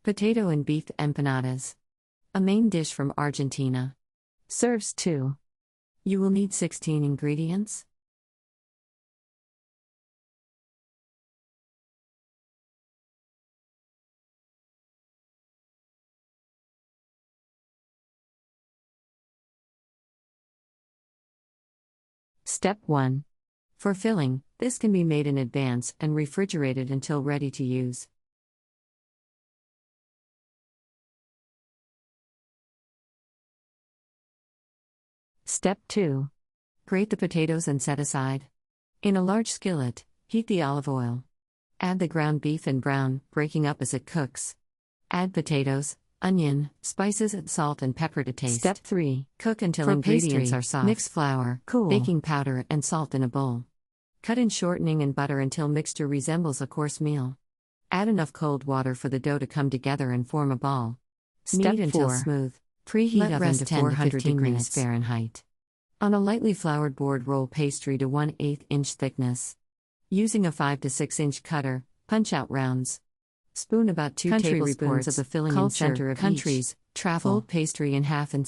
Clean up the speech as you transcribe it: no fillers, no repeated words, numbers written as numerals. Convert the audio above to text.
Potato and beef empanadas. A main dish from Argentina. Serves 2. You will need 16 ingredients. Step 1. For filling, this can be made in advance and refrigerated until ready to use. Step 2. Grate the potatoes and set aside. In a large skillet, heat the olive oil. Add the ground beef and brown, breaking up as it cooks. Add potatoes, onion, spices and salt and pepper to taste. Step 3. Cook until ingredients are soft. Mix flour, baking powder and salt in a bowl. Cut in shortening and butter until mixture resembles a course meal. Add enough cold water for the dough to come together and form a ball. Knead until smooth. Preheat oven to 400 degrees Fahrenheit. On a lightly floured board, roll pastry to 1/8 inch thickness. Using a 5 to 6 inch cutter, punch out rounds. Spoon about 2 tablespoons of the filling in center of countries, each. Travel. Fold pastry in half and